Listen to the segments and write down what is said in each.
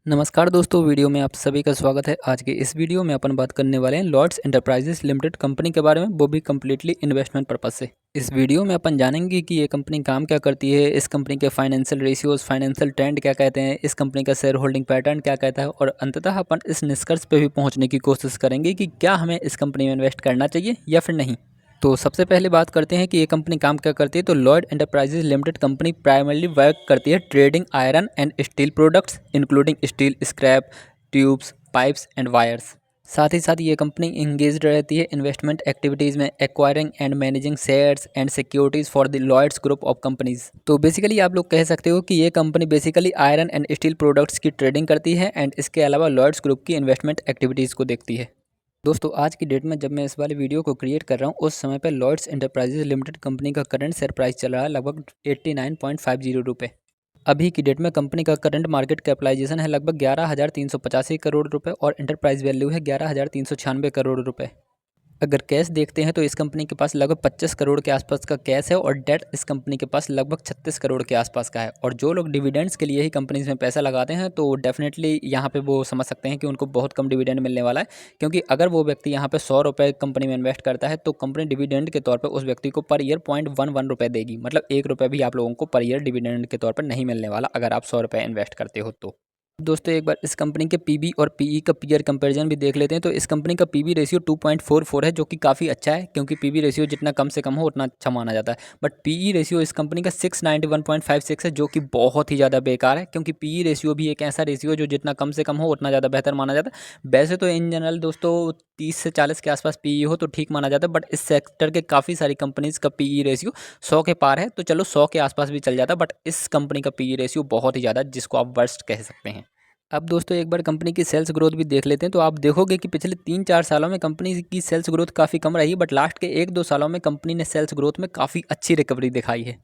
नमस्कार दोस्तों, वीडियो में आप सभी का स्वागत है। आज के इस वीडियो में अपन बात करने वाले हैं लॉर्ड्स एंटरप्राइजेस लिमिटेड कंपनी के बारे में, वो भी कम्प्लीटली इन्वेस्टमेंट पर्पस से। इस वीडियो में अपन जानेंगे कि ये कंपनी काम क्या करती है, इस कंपनी के फाइनेंशियल रेशियोज, फाइनेंशियल ट्रेंड क्या कहते हैं, इस कंपनी का शेयर होल्डिंग पैटर्न क्या कहता है, और अंततः अपन इस निष्कर्ष पे भी पहुँचने की कोशिश करेंगे कि क्या हमें इस कंपनी में इन्वेस्ट करना चाहिए या फिर नहीं। तो सबसे पहले बात करते हैं कि ये कंपनी काम क्या करती है। तो Lloyd enterprises limited company primarily work करती है trading iron and steel products including steel scrap, tubes, pipes and wires. साथ ही साथ ये कंपनी इंगेज रहती है इन्वेस्टमेंट एक्टिविटीज़ में, acquiring and managing shares and securities for the Lloyds group of companies. तो बेसिकली आप लोग कह सकते हो कि ये company basically iron and steel products की ट्रेडिंग करती है एंड इसके अलावा लॉयड्स ग्रुप की इन्वेस्टमेंट एक्टिविटीज़ को देखती है। दोस्तों, आज की डेट में जब मैं इस वाले वीडियो को क्रिएट कर रहा हूँ, उस समय पर लॉयड्स एंटरप्राइजेज लिमिटेड कंपनी का करंट शेयर प्राइस चल रहा है लगभग 89.50 रुपये। अभी की डेट में कंपनी का करंट मार्केट कैपिटलाइजेशन है लगभग 11,385 करोड़ रुपए और एंटरप्राइज वैल्यू है 11,396 करोड़ रुपए। अगर कैश देखते हैं तो इस कंपनी के पास लगभग 25 करोड़ के आसपास का कैश है और डेट इस कंपनी के पास लगभग 36 करोड़ के आसपास का है। और जो लोग डिविडेंड्स के लिए ही कंपनीज में पैसा लगाते हैं तो डेफिनेटली यहाँ पे वो समझ सकते हैं कि उनको बहुत कम डिविडेंड मिलने वाला है, क्योंकि अगर वो व्यक्ति यहाँ पे 100 रुपये कंपनी में इन्वेस्ट करता है तो कंपनी डिविडेंड के तौर पर उस व्यक्ति को पर ईयर 0.11 रुपये देगी। मतलब 1 रुपये भी आप लोगों को पर ईयर डिविडेंड के तौर पर नहीं मिलने वाला अगर आप 100 रुपये इन्वेस्ट करते हो तो। दोस्तों, एक बार इस कंपनी के पीबी और पीई का पीयर कंपैरिजन भी देख लेते हैं। तो इस कंपनी का पीबी रेशियो 2.44 है, जो कि काफ़ी अच्छा है, क्योंकि पीबी रेशियो जितना कम से कम हो उतना अच्छा माना जाता है। बट पीई रेशियो इस कंपनी का 691.56 है, जो कि बहुत ही ज़्यादा बेकार है, क्योंकि पीई रेशियो भी एक ऐसा रेशियो है जो जितना कम से कम हो उतना ज़्यादा बेहतर माना जाता है। वैसे तो इन जनरल दोस्तों 30 से 40 के आसपास पीई हो तो ठीक माना जाता है, बट इस सेक्टर के काफ़ी सारी कंपनीज़ का पीई रेशियो 100 के पार है, तो चलो 100 के आसपास भी चल जाता, बट इस कंपनी का पीई रेशियो बहुत ही ज़्यादा, जिसको आप वर्स्ट कह सकते हैं। अब दोस्तों, एक बार कंपनी की सेल्स ग्रोथ भी देख लेते हैं। तो आप देखोगे कि पिछले 3-4 सालों में कंपनी की सेल्स ग्रोथ काफ़ी कम रही, बट लास्ट के 1-2 सालों में कंपनी ने सेल्स ग्रोथ में काफ़ी अच्छी रिकवरी दिखाई है।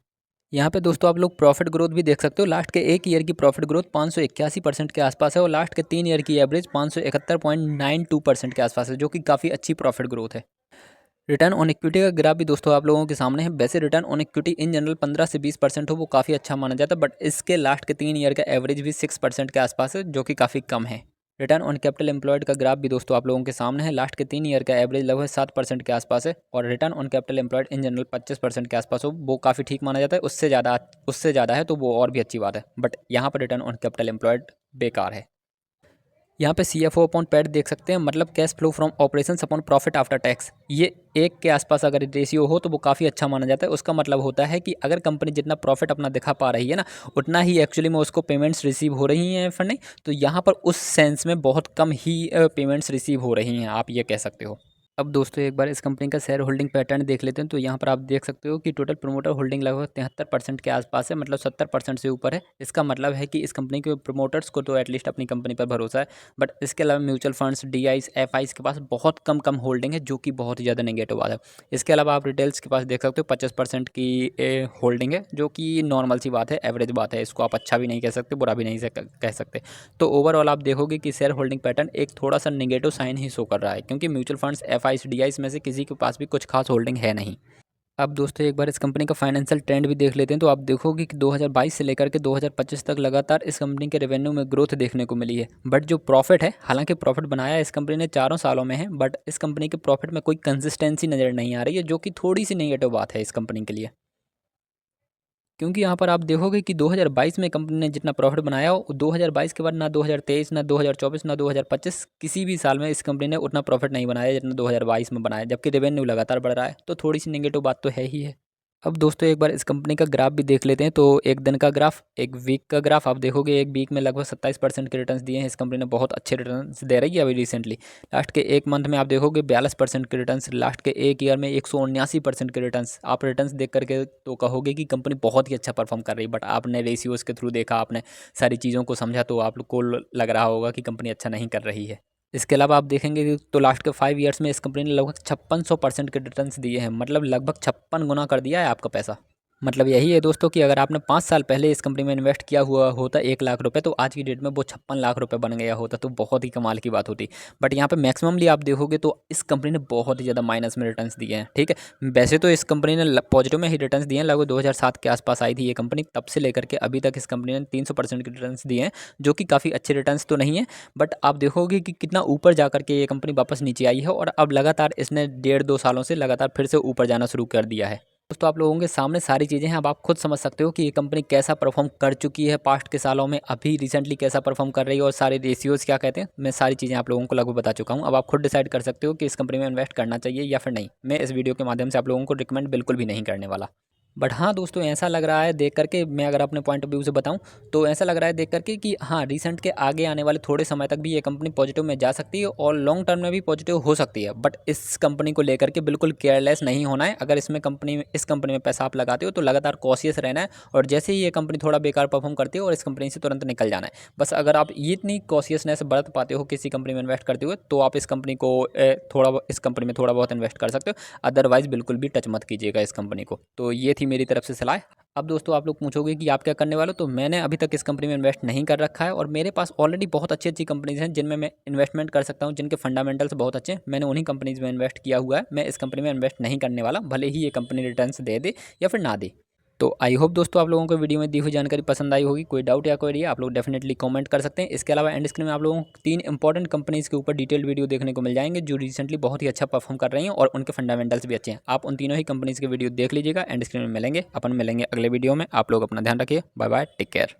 यहाँ पे दोस्तों आप लोग प्रॉफिट ग्रोथ भी देख सकते हो। लास्ट के 1 ईयर की प्रॉफिट ग्रोथ 581% के आसपास है और लास्ट के 3 ईयर की एवरेज 571.92% के आसपास है, जो कि काफ़ी अच्छी प्रॉफिट ग्रोथ है। रिटर्न ऑन इक्विटी का ग्राफ भी दोस्तों आप लोगों के सामने है। वैसे return on equity in general 15 से 20% हो वो काफ़ी अच्छा माना जाता है, बट इसके लास्ट के 3 ईयर का एवरेज भी 6% के आसपास है, जो कि काफ़ी कम है। रिटर्न ऑन कैपिटल एम्प्लॉयड का ग्राफ भी दोस्तों आप लोगों के सामने है। लास्ट के 3 ईयर का एवरेज लगभग 7% के आसपास है और return on capital employed in general 25% के आसपास हो वो काफ़ी ठीक माना जाता है। उससे ज़्यादा है तो वो और भी अच्छी बात है, बट यहाँ पर रिटर्न ऑन कैपिटल एम्प्लॉयड बेकार है। यहाँ पे CFO अपॉन पैट देख सकते हैं, मतलब cash flow from operations upon profit after tax. ये 1 के आसपास अगर रेशियो हो तो वो काफ़ी अच्छा माना जाता है। उसका मतलब होता है कि अगर कंपनी जितना प्रॉफिट अपना दिखा पा रही है ना, उतना ही एक्चुअली में उसको पेमेंट्स रिसीव हो रही हैं फंडिंग, तो यहाँ पर उस सेंस में बहुत कम ही पेमेंट्स रिसीव हो रही हैं, आप ये कह सकते हो। अब दोस्तों, एक बार इस कंपनी का शेयर होल्डिंग पैटर्न देख लेते हैं। तो यहाँ पर आप देख सकते हो कि टोटल प्रमोटर होल्डिंग लगभग 73% के आसपास है, मतलब 70% से ऊपर है। इसका मतलब है कि इस कंपनी के प्रमोटर्स को तो एटलीस्ट अपनी कंपनी पर भरोसा है, बट इसके अलावा म्यूचुअल फंड्स, DIs, FIs के पास बहुत कम कम होल्डिंग है, जो कि बहुत ही ज़्यादा नेगेटिव बात है। इसके अलावा आप रिटेल्स के पास देख सकते हो 25% की होल्डिंग है, जो कि नॉर्मल सी बात है, एवरेज बात है। इसको आप अच्छा भी नहीं कह सकते, बुरा भी नहीं कह सकते। तो ओवरऑल आप देखोगे कि शेयर होल्डिंग पैटर्न एक थोड़ा सा नेगेटिव साइन ही शो कर रहा है, क्योंकि म्यूचुअल फंड्स, FIs, DIs में से किसी के पास भी कुछ खास होल्डिंग है नहीं। अब दोस्तों, एक बार इस कंपनी का फाइनेंशियल ट्रेंड भी देख लेते हैं। तो आप देखोगे कि 2022 से लेकर के 2025 तक लगातार इस कंपनी के रेवेन्यू में ग्रोथ देखने को मिली है, बट जो प्रॉफिट है, हालांकि प्रॉफिट बनाया इस कंपनी ने 4 सालों में है, बट इस कंपनी के प्रॉफिट में कोई कंसिस्टेंसी नज़र नहीं आ रही है, जो कि थोड़ी सी नेगेटिव बात है इस कंपनी के लिए। क्योंकि यहाँ पर आप देखोगे कि 2022 में कंपनी ने जितना प्रॉफिट बनाया हो, 2022 के बाद ना 2023, ना 2024, ना 2025 किसी भी साल में इस कंपनी ने उतना प्रॉफिट नहीं बनाया जितना 2022 में बनाया, जबकि रेवेन्यू लगातार बढ़ रहा है। तो थोड़ी सी नेगेटिव बात तो है ही है। अब दोस्तों, एक बार इस कंपनी का ग्राफ भी देख लेते हैं। तो एक दिन का ग्राफ, एक वीक का ग्राफ आप देखोगे, एक वीक में लगभग 27% के रिटर्न्स दिए हैं इस कंपनी ने। बहुत अच्छे रिटर्न्स दे रही है अभी रिसेंटली। लास्ट के 1 मंथ में आप देखोगे 42% के रिटर्न्स, लास्ट के 1 ईयर में 179% के रिटर्न्स। आप रिटर्न्स देख करके तो कहोगे कि कंपनी बहुत ही अच्छा परफॉर्म कर रही है, बट आपने रेशियोज़ के थ्रू देखा, आपने सारी चीज़ों को समझा, तो आप लोग को लग रहा होगा कि कंपनी अच्छा नहीं कर रही है। इसके अलावा आप देखेंगे कि तो लास्ट के 5 ईयर्स में इस कंपनी ने लगभग 5600% के रिटर्न्स दिए हैं, मतलब लगभग 56 गुना कर दिया है आपका पैसा। मतलब यही है दोस्तों कि अगर आपने 5 साल पहले इस कंपनी में इन्वेस्ट किया हुआ होता 1 लाख रुपए, तो आज की डेट में वो 56 लाख रुपए बन गया होता, तो बहुत ही कमाल की बात होती। बट यहाँ पे मैक्सिममली आप देखोगे तो इस कंपनी ने बहुत ही ज़्यादा माइनस में रिटर्न्स दिए हैं, ठीक है। वैसे तो इस कंपनी ने पॉजिटिव में ही रिटर्न्स दिए हैं, लगभग 2007 के आसपास आई थी ये कंपनी, तब से लेकर के अभी तक इस कंपनी ने 300% के रिटर्न्स दिए हैं, जो कि काफ़ी अच्छे रिटर्न्स तो नहीं है। बट आप देखोगे कि कितना ऊपर जा करके ये कंपनी वापस नीचे आई है, और अब लगातार इसने 1.5-2 सालों से लगातार फिर से ऊपर जाना शुरू कर दिया है। दोस्तों आप लोगों के सामने सारी चीज़ें हैं, अब आप खुद समझ सकते हो कि ये कंपनी कैसा परफॉर्म कर चुकी है पास्ट के सालों में, अभी रिसेंटली कैसा परफॉर्म कर रही है, और सारे रेशियोज़ क्या कहते हैं, मैं सारी चीज़ें आप लोगों को लगभग बता चुका हूँ। अब आप खुद डिसाइड कर सकते हो कि इस कंपनी में इन्वेस्ट करना चाहिए या फिर नहीं। मैं इस वीडियो के माध्यम से आप लोगों को रिकमेंड बिल्कुल भी नहीं करने वाला। बट हाँ दोस्तों, ऐसा लग रहा है देख करके, मैं अगर अपने पॉइंट ऑफ व्यू से बताऊं तो ऐसा लग रहा है देख करके कि हाँ, रिसेंट के आगे आने वाले थोड़े समय तक भी ये कंपनी पॉजिटिव में जा सकती है और लॉन्ग टर्म में भी पॉजिटिव हो सकती है। बट इस कंपनी को लेकर के बिल्कुल केयरलेस नहीं होना है। अगर इस कंपनी में पैसा आप लगाते हो तो लगातार कॉशियस रहना है, और जैसे ही ये कंपनी थोड़ा बेकार परफॉर्म करती है और इस कंपनी से तुरंत निकल जाना है। बस अगर आप ये इतनी कॉशियसनेस बरत पाते हो किसी कंपनी में इन्वेस्ट करते हुए, तो आप इस कंपनी में थोड़ा बहुत इन्वेस्ट कर सकते हो। अदरवाइज़ बिल्कुल भी टच मत कीजिएगा इस कंपनी को। तो ये थी मेरी तरफ से सलाह। अब दोस्तों आप लोग पूछोगे कि आप क्या करने वाले हो, तो मैंने अभी तक इस कंपनी में इन्वेस्ट नहीं कर रखा है, और मेरे पास ऑलरेडी बहुत अच्छी अच्छी कंपनीज हैं जिनमें मैं इन्वेस्टमेंट कर सकता हूं, जिनके फंडामेंटल्स बहुत अच्छे हैं। मैंने उन्हीं कंपनीज में इन्वेस्ट किया हुआ है। मैं इस कंपनी में इन्वेस्ट नहीं करने वाला, भले ही ये कंपनी रिटर्न्स दे दे या फिर ना दे। तो आई होप दोस्तों आप लोगों को वीडियो में दी हुई जानकारी पसंद आई होगी। कोई डाउट या क्वेरी आप लोग डेफिनेटली कमेंट कर सकते हैं। इसके अलावा एंड स्क्रीन में आप लोगों को 3 इंपॉर्टेंट कंपनीज़ के ऊपर डिटेल्ड वीडियो देखने को मिल जाएंगे, जो रिसेंटली बहुत ही अच्छा परफॉर्म कर रही हैं और उनके फंडामेंटल्स भी अच्छे हैं। आप उन तीनों ही कंपनीज़ के वीडियो देख लीजिएगा। एंड स्क्रीन में मिलेंगे, अपन मिलेंगे अगले वीडियो में। आप लोग अपना ध्यान रखिए। Bye bye, take care.